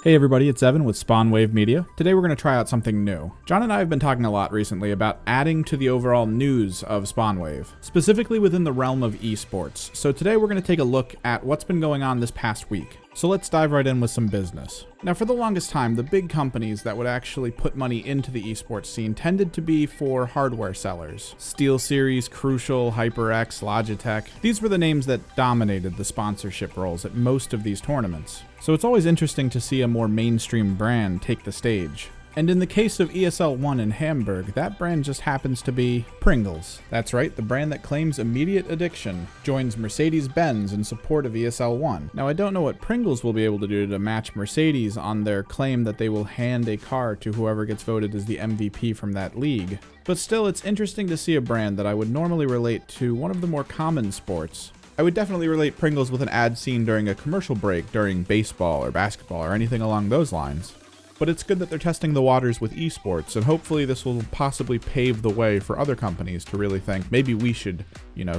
Hey everybody, it's Evan with SpawnWave Media. Today we're going to try out something new. John and I have been talking a lot recently about adding to the overall news of SpawnWave, specifically within the realm of esports. So today we're going to take a look at what's been going on this past week. So let's dive right in with some business. Now, for the longest time, the big companies that would actually put money into the esports scene tended to be for hardware sellers. SteelSeries, Crucial, HyperX, Logitech. These were the names that dominated the sponsorship roles at most of these tournaments. So it's always interesting to see a more mainstream brand take the stage. And in the case of ESL1 in Hamburg, that brand just happens to be Pringles. That's right, the brand that claims immediate addiction joins Mercedes-Benz in support of ESL1. Now, I don't know what Pringles will be able to do to match Mercedes on their claim that they will hand a car to whoever gets voted as the MVP from that league. But still, it's interesting to see a brand that I would normally relate to one of the more common sports. I would definitely relate Pringles with an ad scene during a commercial break during baseball or basketball or anything along those lines. But it's good that they're testing the waters with esports, and hopefully this will possibly pave the way for other companies to really think maybe we should,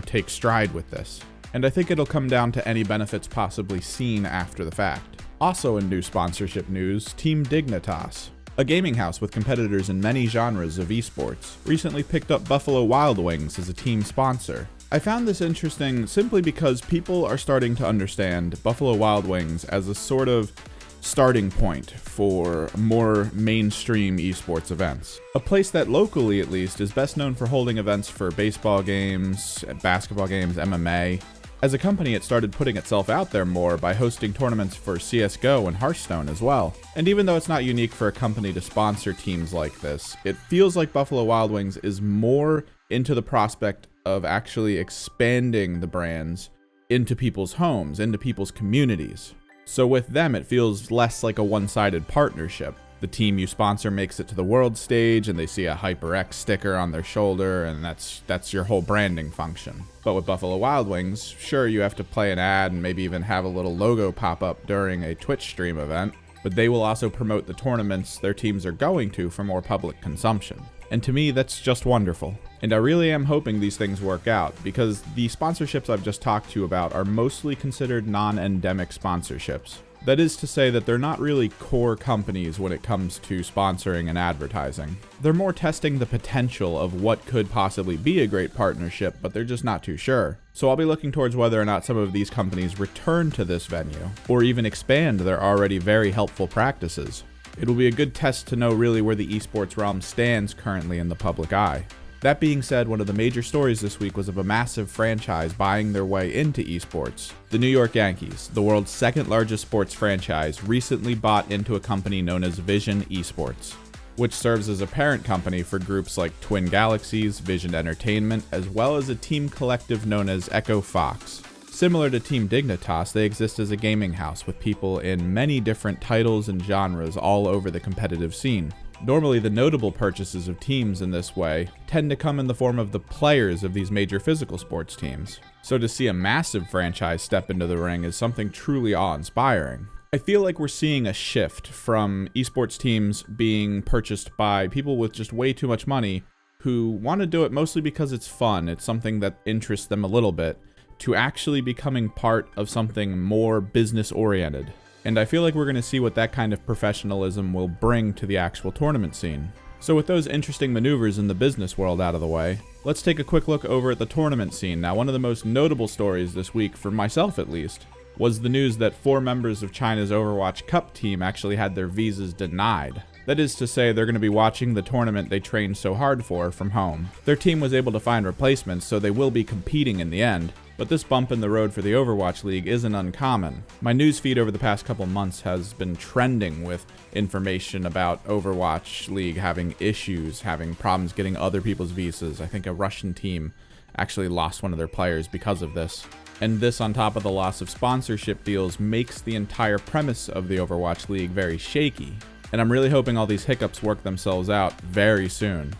take stride with this. And I think it'll come down to any benefits possibly seen after the fact. Also in new sponsorship news, Team Dignitas, a gaming house with competitors in many genres of esports, recently picked up Buffalo Wild Wings as a team sponsor. I found this interesting simply because people are starting to understand Buffalo Wild Wings as a sort of starting point for more mainstream esports events. A place that locally, at least, is best known for holding events for baseball games, basketball games, MMA. As a company, it started putting itself out there more by hosting tournaments for CSGO and Hearthstone as well. And even though it's not unique for a company to sponsor teams like this, it feels like Buffalo Wild Wings is more into the prospect of actually expanding the brands into people's homes, into people's communities. So with them, it feels less like a one-sided partnership. The team you sponsor makes it to the world stage and they see a HyperX sticker on their shoulder, and that's your whole branding function. But with Buffalo Wild Wings, sure, you have to play an ad and maybe even have a little logo pop up during a Twitch stream event, but they will also promote the tournaments their teams are going to for more public consumption. And to me, that's just wonderful. And I really am hoping these things work out, because the sponsorships I've just talked to you about are mostly considered non-endemic sponsorships. That is to say that they're not really core companies when it comes to sponsoring and advertising. They're more testing the potential of what could possibly be a great partnership, but they're just not too sure. So I'll be looking towards whether or not some of these companies return to this venue, or even expand their already very helpful practices. It'll be a good test to know really where the esports realm stands currently in the public eye. That being said, one of the major stories this week was of a massive franchise buying their way into esports. The New York Yankees, the world's second largest sports franchise, recently bought into a company known as Vision Esports, which serves as a parent company for groups like Twin Galaxies, Vision Entertainment, as well as a team collective known as Echo Fox. Similar to Team Dignitas, they exist as a gaming house with people in many different titles and genres all over the competitive scene. Normally, the notable purchases of teams in this way tend to come in the form of the players of these major physical sports teams. So to see a massive franchise step into the ring is something truly awe-inspiring. I feel like we're seeing a shift from esports teams being purchased by people with just way too much money who want to do it mostly because it's fun, it's something that interests them a little bit, to actually becoming part of something more business-oriented. And I feel like we're going to see what that kind of professionalism will bring to the actual tournament scene. So with those interesting maneuvers in the business world out of the way, let's take a quick look over at the tournament scene. Now, one of the most notable stories this week, for myself at least, was the news that 4 members of China's Overwatch Cup team actually had their visas denied. That is to say, they're going to be watching the tournament they trained so hard for from home. Their team was able to find replacements, so they will be competing in the end. But this bump in the road for the Overwatch League isn't uncommon. My newsfeed over the past couple months has been trending with information about Overwatch League having issues, having problems getting other people's visas. I think a Russian team actually lost one of their players because of this. And this, on top of the loss of sponsorship deals, makes the entire premise of the Overwatch League very shaky. And I'm really hoping all these hiccups work themselves out very soon.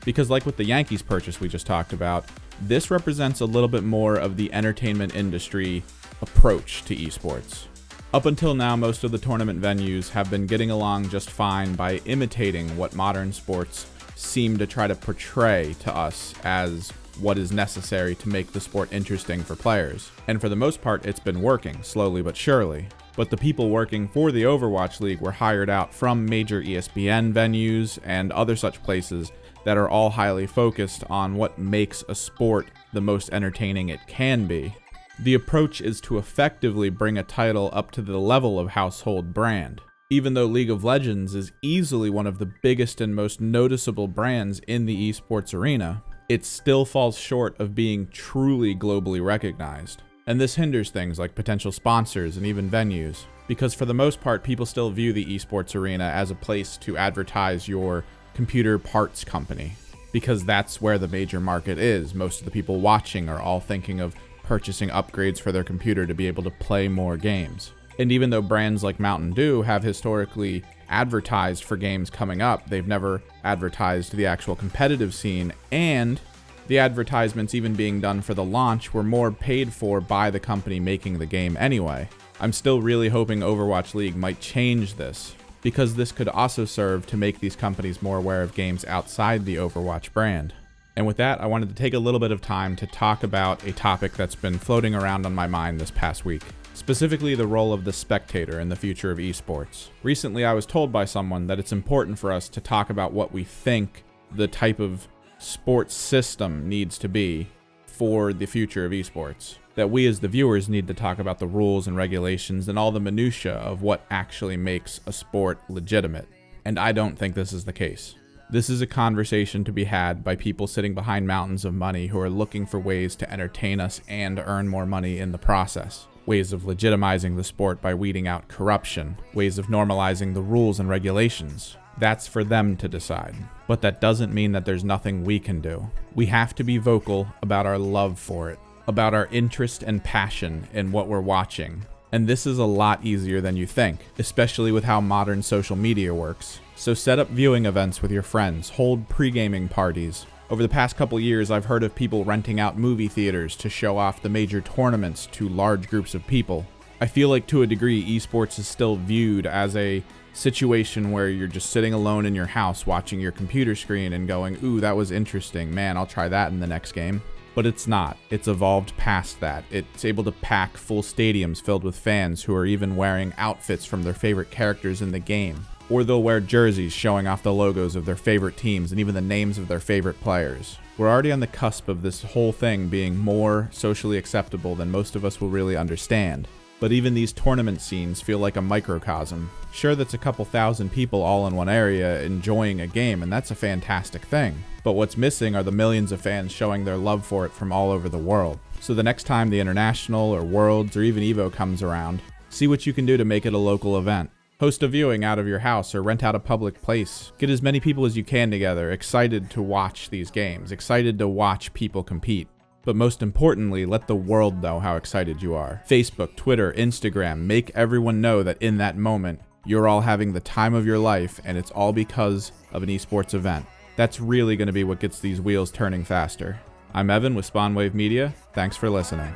Because like with the Yankees purchase we just talked about, this represents a little bit more of the entertainment industry approach to esports. Up until now, most of the tournament venues have been getting along just fine by imitating what modern sports seem to try to portray to us as what is necessary to make the sport interesting for players. And for the most part, it's been working, slowly but surely. But the people working for the Overwatch League were hired out from major ESPN venues and other such places that are all highly focused on what makes a sport the most entertaining it can be. The approach is to effectively bring a title up to the level of household brand. Even though League of Legends is easily one of the biggest and most noticeable brands in the esports arena, it still falls short of being truly globally recognized. And this hinders things like potential sponsors and even venues, because for the most part, people still view the esports arena as a place to advertise your computer parts company, because that's where the major market is. Most of the people watching are all thinking of purchasing upgrades for their computer to be able to play more games. And even though brands like Mountain Dew have historically advertised for games coming up, they've never advertised the actual competitive scene, and the advertisements even being done for the launch were more paid for by the company making the game anyway. I'm still really hoping Overwatch League might change this, because this could also serve to make these companies more aware of games outside the Overwatch brand. And with that, I wanted to take a little bit of time to talk about a topic that's been floating around on my mind this past week, specifically the role of the spectator in the future of esports. Recently, I was told by someone that it's important for us to talk about what we think the type of sports system needs to be for the future of esports. That we as the viewers need to talk about the rules and regulations and all the minutia of what actually makes a sport legitimate. And I don't think this is the case. This is a conversation to be had by people sitting behind mountains of money who are looking for ways to entertain us and earn more money in the process. Ways of legitimizing the sport by weeding out corruption. Ways of normalizing the rules and regulations. That's for them to decide. But that doesn't mean that there's nothing we can do. We have to be vocal about our love for it, about our interest and passion in what we're watching. And this is a lot easier than you think, especially with how modern social media works. So set up viewing events with your friends, hold pre-gaming parties. Over the past couple years, I've heard of people renting out movie theaters to show off the major tournaments to large groups of people. I feel like to a degree, esports is still viewed as a situation where you're just sitting alone in your house watching your computer screen and going, ooh, that was interesting, man, I'll try that in the next game. But it's not. It's evolved past that. It's able to pack full stadiums filled with fans who are even wearing outfits from their favorite characters in the game. Or they'll wear jerseys showing off the logos of their favorite teams and even the names of their favorite players. We're already on the cusp of this whole thing being more socially acceptable than most of us will really understand. But even these tournament scenes feel like a microcosm. Sure, that's a couple thousand people all in one area enjoying a game, and that's a fantastic thing. But what's missing are the millions of fans showing their love for it from all over the world. So the next time the International or Worlds or even EVO comes around, see what you can do to make it a local event. Host a viewing out of your house or rent out a public place. Get as many people as you can together, excited to watch these games, excited to watch people compete. But most importantly, let the world know how excited you are. Facebook, Twitter, Instagram, make everyone know that in that moment, you're all having the time of your life and it's all because of an esports event. That's really going to be what gets these wheels turning faster. I'm Evan with Spawnwave Media. Thanks for listening.